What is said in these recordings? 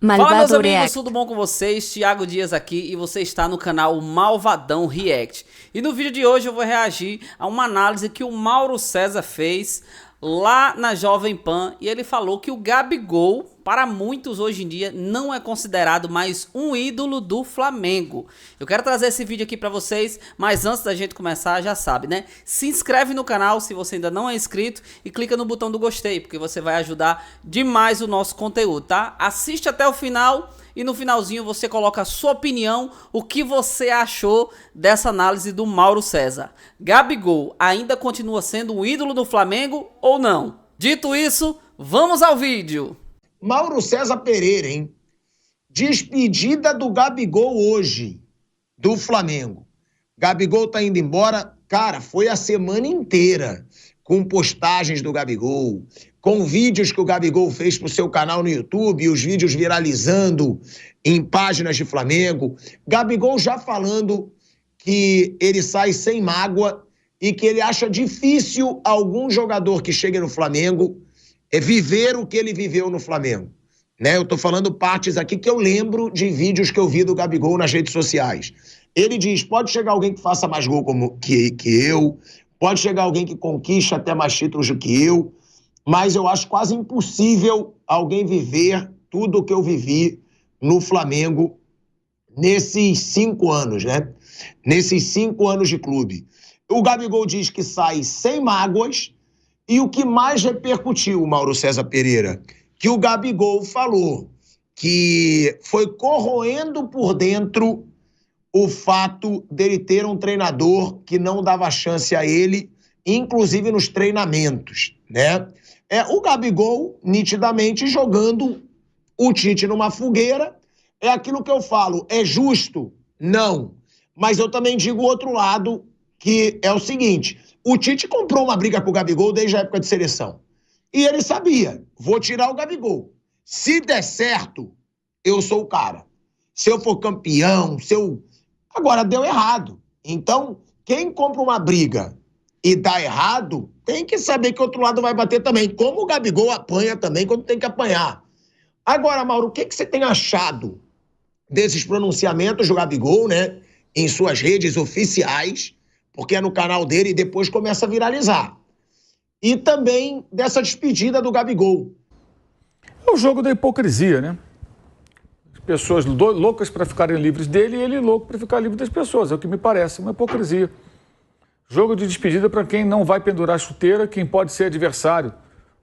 Fala, meus amigos, React. tudo bom com vocês? Thiago Dias aqui e você está no canal Malvadão React. E no vídeo de hoje eu vou reagir a uma análise que o Mauro César fez lá na Jovem Pan e ele falou que o Gabigol, para muitos hoje em dia, não é considerado mais um ídolo do Flamengo. Eu quero trazer esse vídeo aqui para vocês, mas antes da gente começar, já sabe, né? Se inscreve no canal se você ainda não é inscrito e clica no botão do gostei, porque você vai ajudar demais o nosso conteúdo, tá? Assiste até o final e no finalzinho você coloca a sua opinião, o que você achou dessa análise do Mauro César. Gabigol ainda continua sendo um ídolo do Flamengo ou não? Dito isso, vamos ao vídeo. Mauro César Pereira, hein? Despedida do Gabigol hoje, do Flamengo. Gabigol tá indo embora. Cara, foi a semana inteira com postagens do Gabigol, com vídeos que o Gabigol fez pro seu canal no YouTube, os vídeos viralizando em páginas de Flamengo. Gabigol já falando que ele sai sem mágoa e que ele acha difícil algum jogador que chegue no Flamengo viver o que ele viveu no Flamengo. Né? Eu tô falando partes aqui que eu lembro de vídeos que eu vi do Gabigol nas redes sociais. Ele diz, pode chegar alguém que faça mais gol que eu, pode chegar alguém que conquiste até mais títulos do que eu, mas eu acho quase impossível alguém viver tudo o que eu vivi no Flamengo nesses 5 anos, né? Nesses 5 anos de clube. O Gabigol diz que sai sem mágoas e o que mais repercutiu, Mauro César Pereira, que o Gabigol falou que foi corroendo por dentro o fato dele ter um treinador que não dava chance a ele, inclusive nos treinamentos, né? O Gabigol, nitidamente, jogando o Tite numa fogueira. É aquilo que eu falo, é justo? Não. Mas eu também digo o outro lado, que é o seguinte, o Tite comprou uma briga com o Gabigol desde a época de seleção. E ele sabia, vou tirar o Gabigol. Se der certo, eu sou o cara. Se eu for campeão, Agora, deu errado. Então, quem compra uma briga e dá errado, tem que saber que o outro lado vai bater também. Como o Gabigol apanha também quando tem que apanhar. Agora, Mauro, o que você tem achado desses pronunciamentos do Gabigol, né? Em suas redes oficiais, porque é no canal dele e depois começa a viralizar. E também dessa despedida do Gabigol. É o jogo da hipocrisia, né? Pessoas loucas para ficarem livres dele e ele louco para ficar livre das pessoas. É o que me parece, uma hipocrisia. Jogo de despedida para quem não vai pendurar chuteira, quem pode ser adversário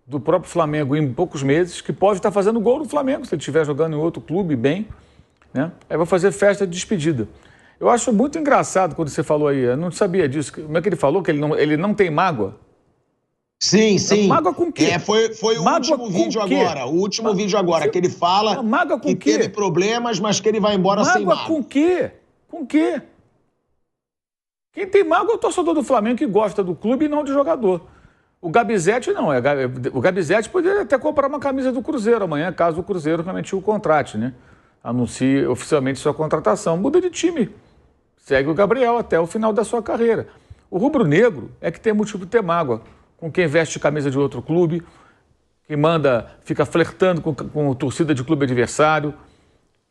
do próprio Flamengo em poucos meses, que pode estar fazendo gol no Flamengo, se ele estiver jogando em outro clube bem, né? Aí vai fazer festa de despedida. Eu acho muito engraçado quando você falou aí, eu não sabia disso, como é que ele falou que ele não tem mágoa? Sim, sim. Mágoa com o quê? Foi o último vídeo agora. O último vídeo agora, que ele fala que teve problemas, mas que ele vai embora sem mágoa. Mágoa com o quê? Com o quê? Quem tem mágoa é o torcedor do Flamengo que gosta do clube e não de jogador. O Gabizete não. O Gabizete poderia até comprar uma camisa do Cruzeiro amanhã, caso o Cruzeiro realmente o contrate, né? Anuncie oficialmente sua contratação. Muda de time. Segue o Gabriel até o final da sua carreira. O rubro-negro é que tem motivo de ter mágoa com quem veste camisa de outro clube, que fica flertando com torcida de clube adversário,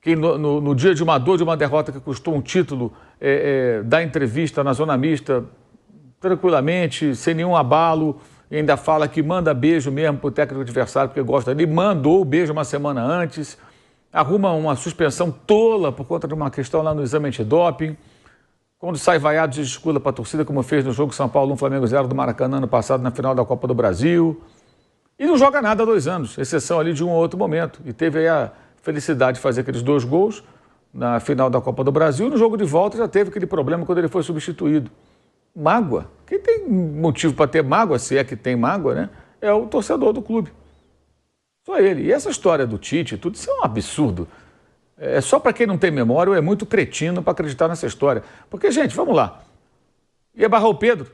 que no dia de uma dor, de uma derrota que custou um título, dá entrevista na zona mista, tranquilamente, sem nenhum abalo, e ainda fala que manda beijo mesmo pro técnico adversário, porque gosta dele, mandou o beijo uma semana antes, arruma uma suspensão tola por conta de uma questão lá no exame antidoping. Quando sai vaiado, diz desculpa para a torcida, como fez no jogo São Paulo 1, Flamengo 0 do Maracanã ano passado, na final da Copa do Brasil. E não joga nada há 2 anos, exceção ali de um ou outro momento. E teve aí a felicidade de fazer aqueles 2 gols na final da Copa do Brasil. No jogo de volta já teve aquele problema quando ele foi substituído. Mágoa. Quem tem motivo para ter mágoa, se é que tem mágoa, né? É o torcedor do clube. Só ele. E essa história do Tite, tudo isso é um absurdo. É só para quem não tem memória ou é muito cretino para acreditar nessa história. Porque, gente, vamos lá. Ia barrar o Pedro?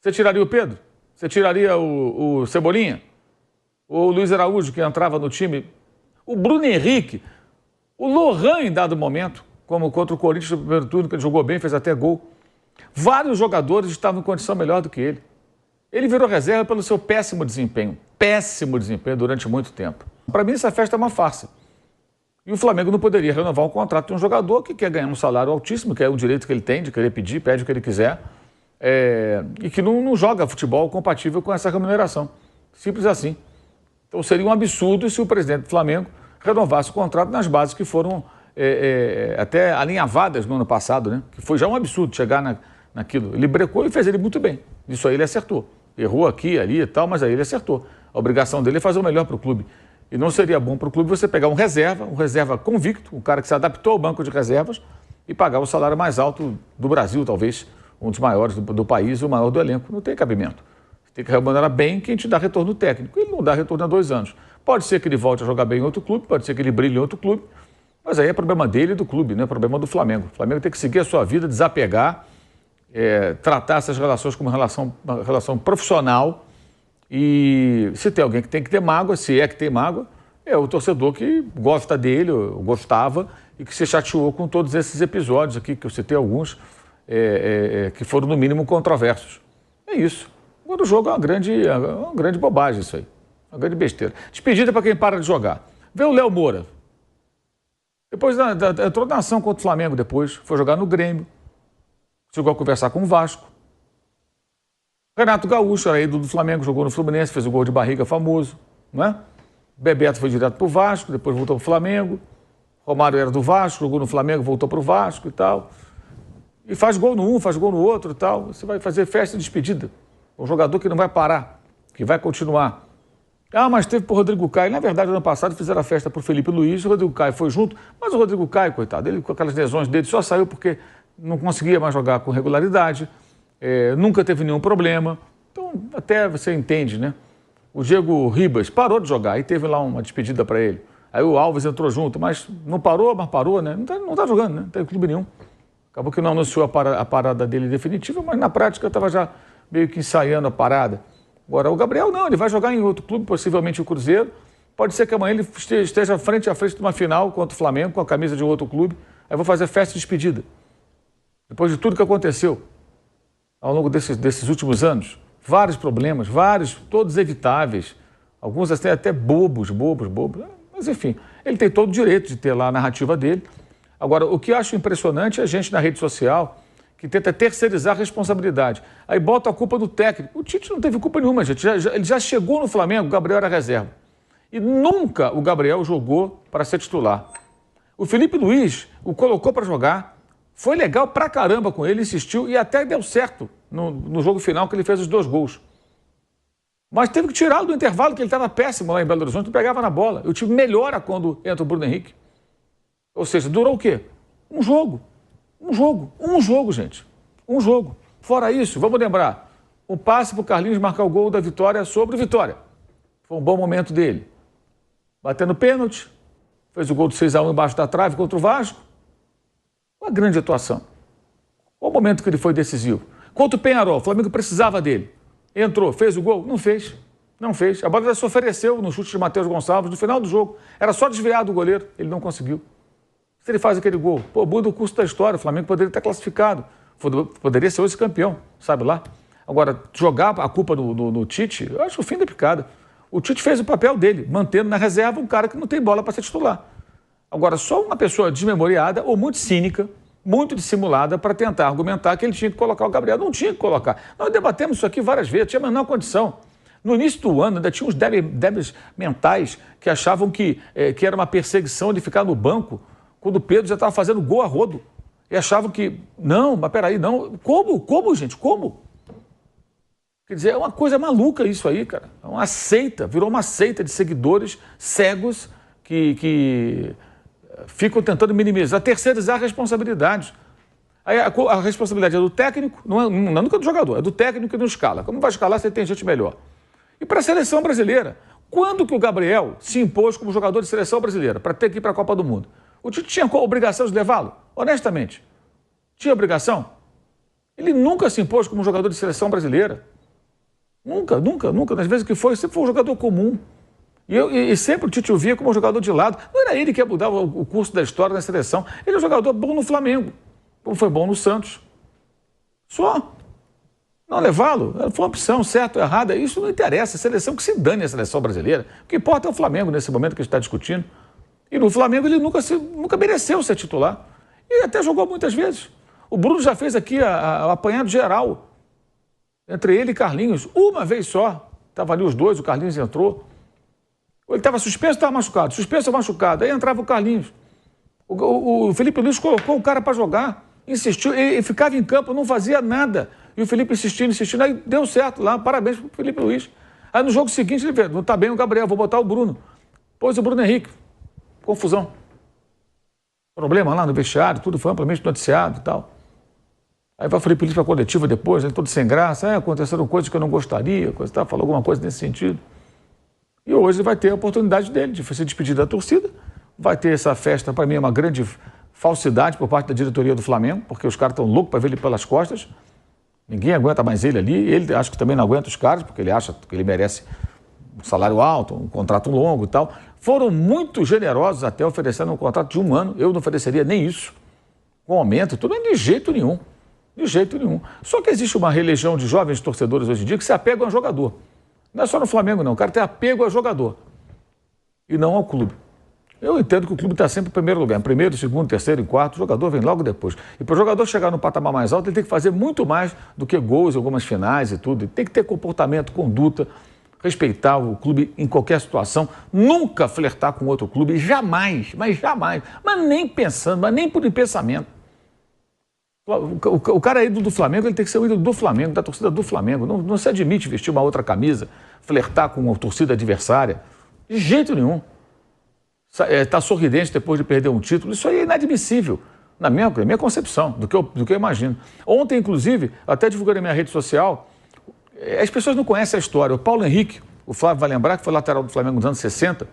Você tiraria o Pedro? Você tiraria o Cebolinha? O Luiz Araújo, que entrava no time? O Bruno Henrique? O Lohan, em dado momento, como contra o Corinthians no primeiro turno, que ele jogou bem, fez até gol. Vários jogadores estavam em condição melhor do que ele. Ele virou reserva pelo seu péssimo desempenho durante muito tempo. Para mim, essa festa é uma farsa. E o Flamengo não poderia renovar um contrato de um jogador que quer ganhar um salário altíssimo, que é um direito que ele tem de querer pedir, pede o que ele quiser, e que não joga futebol compatível com essa remuneração. Simples assim. Então seria um absurdo se o presidente do Flamengo renovasse o contrato nas bases que foram até alinhavadas no ano passado, né? Que foi já um absurdo chegar naquilo. Ele brecou e fez ele muito bem. Isso aí ele acertou. Errou aqui, ali e tal, mas aí ele acertou. A obrigação dele é fazer o melhor para o clube. E não seria bom para o clube você pegar um reserva convicto, um cara que se adaptou ao banco de reservas e pagar o salário mais alto do Brasil, talvez, um dos maiores do país e o maior do elenco. Não tem cabimento. Você tem que remunerar bem quem te dá retorno técnico. Ele não dá retorno há 2 anos. Pode ser que ele volte a jogar bem em outro clube, pode ser que ele brilhe em outro clube, mas aí é problema dele e do clube, não é problema do Flamengo. O Flamengo tem que seguir a sua vida, desapegar, tratar essas relações como uma relação profissional. E se tem alguém que tem que ter mágoa, se é que tem mágoa, é o torcedor que gosta dele, ou gostava, e que se chateou com todos esses episódios aqui, que eu citei alguns, que foram no mínimo controversos. É isso. Agora o jogo é uma grande bobagem isso aí, uma grande besteira. Despedida para quem para de jogar. Vê o Léo Moura. Depois entrou na ação contra o Flamengo depois, foi jogar no Grêmio, chegou a conversar com o Vasco. Renato Gaúcho, era ídolo do Flamengo, jogou no Fluminense, fez o gol de barriga famoso, não é? Bebeto foi direto para o Vasco, depois voltou para o Flamengo. Romário era do Vasco, jogou no Flamengo, voltou para o Vasco e tal. E faz gol no um, faz gol no outro e tal. Você vai fazer festa de despedida. Um jogador que não vai parar, que vai continuar. Ah, mas teve para o Rodrigo Caio. Na verdade, ano passado fizeram a festa para o Felipe Luiz, o Rodrigo Caio foi junto, mas o Rodrigo Caio, coitado, ele com aquelas lesões dele só saiu porque não conseguia mais jogar com regularidade. Nunca teve nenhum problema, então até você entende, né? O Diego Ribas parou de jogar e teve lá uma despedida para ele. Aí o Alves entrou junto, mas não parou, mas parou, né? Não tá jogando, né? Não tem clube nenhum. Acabou que não anunciou a parada dele definitiva, mas na prática estava já meio que ensaiando a parada. Agora o Gabriel não, ele vai jogar em outro clube, possivelmente o Cruzeiro. Pode ser que amanhã ele esteja frente a frente de uma final contra o Flamengo, com a camisa de um outro clube. Aí vou fazer festa de despedida. Depois de tudo que aconteceu ao longo desses últimos anos, vários problemas, todos evitáveis, alguns até bobos, mas enfim, ele tem todo o direito de ter lá a narrativa dele. Agora, o que eu acho impressionante é a gente na rede social que tenta terceirizar a responsabilidade. Aí bota a culpa do técnico. O Tite não teve culpa nenhuma, gente. Ele já chegou no Flamengo, o Gabriel era reserva. E nunca o Gabriel jogou para ser titular. O Felipe Luiz o colocou para jogar. Foi legal pra caramba com ele, insistiu e até deu certo no jogo final que ele fez os 2 gols. Mas teve que tirá-lo do intervalo, que ele estava péssimo lá em Belo Horizonte, não pegava na bola. O time melhora quando entra o Bruno Henrique. Ou seja, durou o quê? Um jogo, gente. Um jogo. Fora isso, vamos lembrar, o passe para o Carlinhos marcar o gol da Vitória sobre o Vitória. Foi um bom momento dele. Batendo pênalti, fez o gol de 6-1 embaixo da trave contra o Vasco. Uma grande atuação. Qual o momento que ele foi decisivo? Contra o Peñarol, o Flamengo precisava dele. Entrou, fez o gol? Não fez. A bola já se ofereceu no chute de Matheus Gonçalves no final do jogo. Era só desviar do goleiro, ele não conseguiu. Se ele faz aquele gol, muda o curso da história, o Flamengo poderia estar classificado. Poderia ser hoje campeão, sabe lá? Agora, jogar a culpa no Tite, eu acho o fim da picada. O Tite fez o papel dele, mantendo na reserva um cara que não tem bola para ser titular. Agora, só uma pessoa desmemoriada ou muito cínica, muito dissimulada para tentar argumentar que ele tinha que colocar o Gabriel. Não tinha que colocar. Nós debatemos isso aqui várias vezes, tinha a menor condição. No início do ano, ainda tinha uns débeis mentais que achavam que era uma perseguição de ficar no banco quando o Pedro já estava fazendo gol a rodo. E achavam que, não, mas peraí, não. Como, gente? Como? Quer dizer, é uma coisa maluca isso aí, cara. É uma seita, virou uma seita de seguidores cegos que ficam tentando minimizar, terceirizar a responsabilidade. Aí a responsabilidade é do técnico, não é nunca do jogador, é do técnico que não escala. Como vai escalar, você tem gente melhor. E para a seleção brasileira, quando que o Gabriel se impôs como jogador de seleção brasileira para ter que ir para a Copa do Mundo? O Tite tinha obrigação de levá-lo? Honestamente. Tinha obrigação? Ele nunca se impôs como jogador de seleção brasileira. Nunca. Nas vezes que foi, sempre foi um jogador comum. E sempre o Tite o via como um jogador de lado. Não era ele que ia mudar o curso da história na seleção. Ele é um jogador bom no Flamengo. Como foi bom no Santos. Só. Não levá-lo. Foi uma opção certa ou errada. Isso não interessa. A seleção que se dane a seleção brasileira. O que importa é o Flamengo nesse momento que a gente está discutindo. E no Flamengo ele nunca mereceu ser titular. E até jogou muitas vezes. O Bruno já fez aqui a apanhado geral entre ele e Carlinhos. Uma vez só. Estavam ali os dois, o Carlinhos entrou. Ele estava suspenso, estava machucado. Suspenso ou machucado. Aí entrava o Carlinhos. O Felipe Luiz colocou o cara para jogar. Insistiu, ele ficava em campo, não fazia nada. E o Felipe insistindo. Aí deu certo lá. Parabéns para o Felipe Luiz. Aí no jogo seguinte ele vê, não está bem o Gabriel, vou botar o Bruno. Pôs o Bruno Henrique. Confusão. Problema lá no vestiário, tudo foi amplamente noticiado e tal. Aí vai o Felipe Luiz para a coletiva depois, todo sem graça. Aconteceram coisas que eu não gostaria, falou alguma coisa nesse sentido. E hoje vai ter a oportunidade dele de se despedir da torcida. Vai ter essa festa, para mim é uma grande falsidade por parte da diretoria do Flamengo, porque os caras estão loucos para ver ele pelas costas. Ninguém aguenta mais ele ali. Ele acho que também não aguenta os caras, porque ele acha que ele merece um salário alto, um contrato longo e tal. Foram muito generosos até oferecendo um contrato de 1 ano. Eu não ofereceria nem isso. Com aumento, tudo, de jeito nenhum. De jeito nenhum. Só que existe uma religião de jovens torcedores hoje em dia que se apegam ao jogador. Não é só no Flamengo, não. O cara tem apego ao jogador e não ao clube. Eu entendo que o clube está sempre em primeiro lugar. Em primeiro, segundo, terceiro, em quarto. O jogador vem logo depois. E para o jogador chegar no patamar mais alto, ele tem que fazer muito mais do que gols em algumas finais e tudo. Ele tem que ter comportamento, conduta, respeitar o clube em qualquer situação. Nunca flertar com outro clube. Jamais, mas jamais. Mas nem pensando, mas nem por pensamento. O cara é ídolo do Flamengo, ele tem que ser o ídolo do Flamengo, da torcida do Flamengo. Não se admite vestir uma outra camisa, flertar com a torcida adversária. De jeito nenhum. Tá sorridente depois de perder um título. Isso aí é inadmissível, na minha concepção, do que eu imagino. Ontem, inclusive, até divulguei na minha rede social, as pessoas não conhecem a história. O Paulo Henrique, o Flávio vai lembrar, que foi lateral do Flamengo nos anos 60,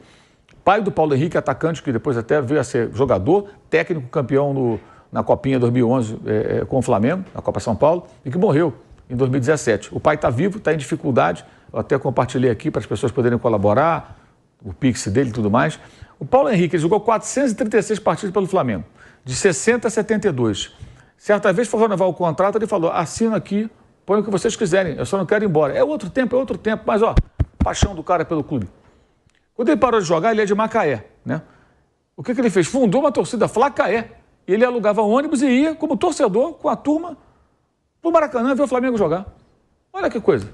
pai do Paulo Henrique, atacante, que depois até veio a ser jogador, técnico, campeão na Copinha 2011 com o Flamengo, na Copa São Paulo, e que morreu em 2017. O pai está vivo, está em dificuldade, eu até compartilhei aqui para as pessoas poderem colaborar, o Pix dele e tudo mais. O Paulo Henrique, ele jogou 436 partidas pelo Flamengo, de 60 a 72. Certa vez foi renovar o contrato, ele falou, assina aqui, põe o que vocês quiserem, eu só não quero ir embora. É outro tempo, mas ó, paixão do cara pelo clube. Quando ele parou de jogar, ele é de Macaé, né? O que ele fez? Fundou uma torcida Flacaé. E ele alugava ônibus e ia como torcedor com a turma pro Maracanã ver o Flamengo jogar. Olha que coisa.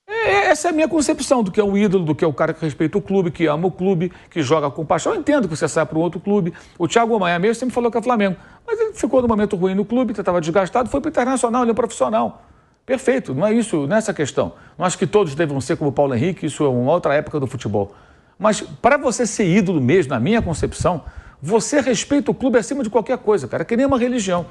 Essa é a minha concepção do que é um ídolo, do que é o cara que respeita o clube, que ama o clube, que joga com paixão. Eu entendo que você sai para um outro clube. O Thiago Maia mesmo sempre falou que é Flamengo. Mas ele ficou num momento ruim no clube, estava desgastado, foi para o Internacional, ele é um profissional. Perfeito, não é isso, não é essa questão. Não acho que todos devam ser como o Paulo Henrique, isso é uma outra época do futebol. Mas para você ser ídolo mesmo, na minha concepção, você respeita o clube acima de qualquer coisa, cara, que nem uma religião.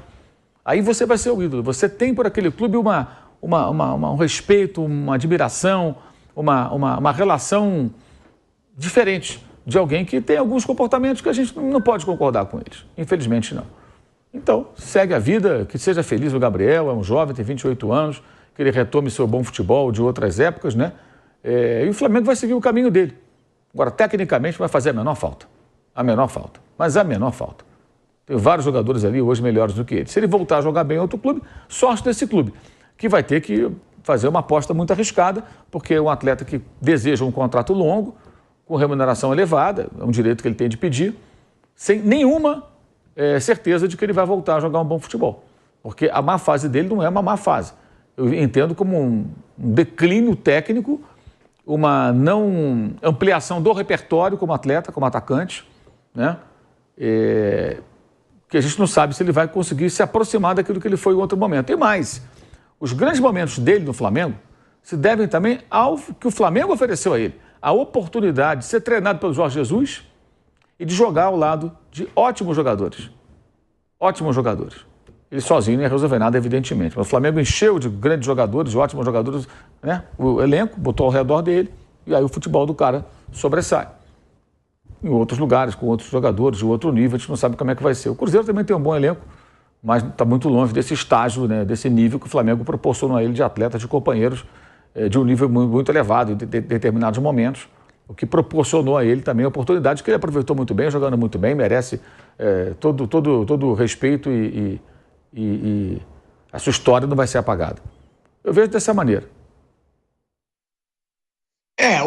Aí você vai ser o ídolo. Você tem por aquele clube um respeito, uma admiração, uma relação diferente de alguém que tem alguns comportamentos que a gente não pode concordar com eles. Infelizmente, não. Então, segue a vida, que seja feliz o Gabriel, é um jovem, tem 28 anos, que ele retome seu bom futebol de outras épocas, né? E o Flamengo vai seguir o caminho dele. Agora, tecnicamente, vai fazer a menor falta. Mas a menor falta. Tem vários jogadores ali hoje melhores do que ele. Se ele voltar a jogar bem em outro clube, sorte desse clube, que vai ter que fazer uma aposta muito arriscada, porque é um atleta que deseja um contrato longo, com remuneração elevada, é um direito que ele tem de pedir, sem nenhuma certeza de que ele vai voltar a jogar um bom futebol. Porque a má fase dele não é uma má fase. Eu entendo como um declínio técnico, uma não ampliação do repertório como atleta, como atacante, né? Que a gente não sabe se ele vai conseguir se aproximar daquilo que ele foi em outro momento. E mais, os grandes momentos dele no Flamengo se devem também ao que o Flamengo ofereceu a ele. A oportunidade de ser treinado pelo Jorge Jesus e de jogar ao lado de ótimos jogadores. Ótimos jogadores. Ele sozinho não ia resolver nada, evidentemente. Mas o Flamengo encheu de grandes jogadores, de ótimos jogadores, né? O elenco botou ao redor dele e aí o futebol do cara sobressai. Em outros lugares, com outros jogadores, de outro nível, a gente não sabe como é que vai ser. O Cruzeiro também tem um bom elenco, mas está muito longe desse estágio, né, desse nível que o Flamengo proporcionou a ele de atletas, de companheiros de um nível muito elevado em determinados momentos, o que proporcionou a ele também a oportunidade que ele aproveitou muito bem, jogando muito bem, merece todo o respeito e a sua história não vai ser apagada. Eu vejo dessa maneira.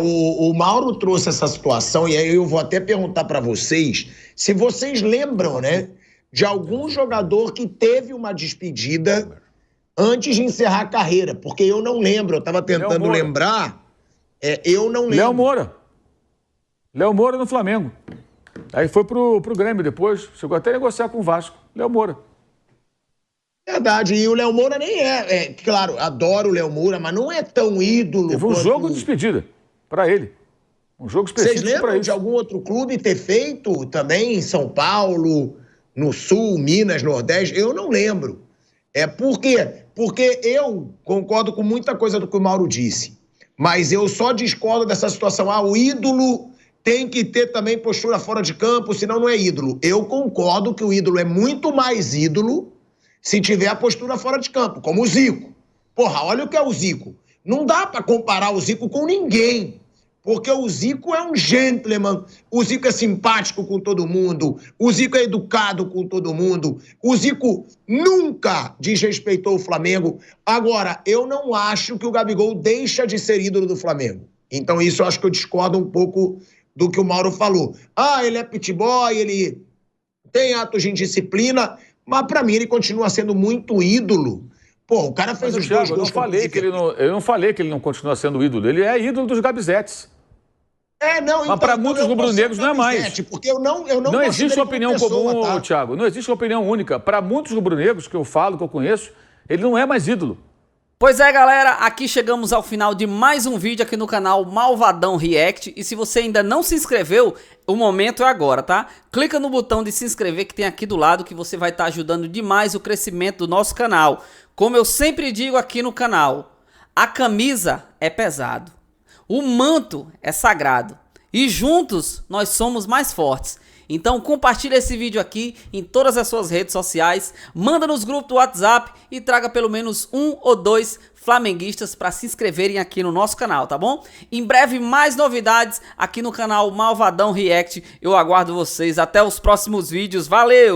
O Mauro trouxe essa situação, e aí eu vou até perguntar para vocês se vocês lembram, né, de algum jogador que teve uma despedida antes de encerrar a carreira, porque eu não lembro, eu estava tentando lembrar, eu não lembro. Léo Moura no Flamengo. Aí foi pro Grêmio depois, chegou até a negociar com o Vasco. Léo Moura. Verdade, e o Léo Moura nem claro, adoro o Léo Moura, mas não é tão ídolo. Teve um jogo de despedida para ele. Um jogo específico para ele. Vocês lembram de algum outro clube ter feito também em São Paulo, no Sul, Minas, Nordeste? Eu não lembro. Por quê? Porque eu concordo com muita coisa do que o Mauro disse, mas eu só discordo dessa situação. O ídolo tem que ter também postura fora de campo, senão não é ídolo. Eu concordo que o ídolo é muito mais ídolo se tiver a postura fora de campo, como o Zico. Porra, olha o que é o Zico. Não dá pra comparar o Zico com ninguém, porque o Zico é um gentleman, o Zico é simpático com todo mundo, o Zico é educado com todo mundo, o Zico nunca desrespeitou o Flamengo. Agora, eu não acho que o Gabigol deixa de ser ídolo do Flamengo. Então isso eu acho que eu discordo um pouco do que o Mauro falou. Ele é pit boy, ele tem atos de indisciplina, mas pra mim ele continua sendo muito ídolo. Pô, o cara fez os dois gols. Eu não falei que ele não continua sendo ídolo. Ele é ídolo dos Gabizetes. Mas para muitos rubro-negros não é mais. Porque eu não existe uma opinião comum, tá? Thiago. Não existe uma opinião única. Para muitos rubro-negros que eu falo, que eu conheço, ele não é mais ídolo. Pois é, galera, aqui chegamos ao final de mais um vídeo aqui no canal Malvadão React. E se você ainda não se inscreveu, o momento é agora, tá? Clica no botão de se inscrever que tem aqui do lado, que você vai estar ajudando demais o crescimento do nosso canal. Como eu sempre digo aqui no canal, a camisa é pesado, o manto é sagrado e juntos nós somos mais fortes. Então compartilha esse vídeo aqui em todas as suas redes sociais, manda nos grupos do WhatsApp e traga pelo menos 1 ou 2 flamenguistas para se inscreverem aqui no nosso canal, tá bom? Em breve mais novidades aqui no canal Malvadão React. Eu aguardo vocês. Até os próximos vídeos. Valeu!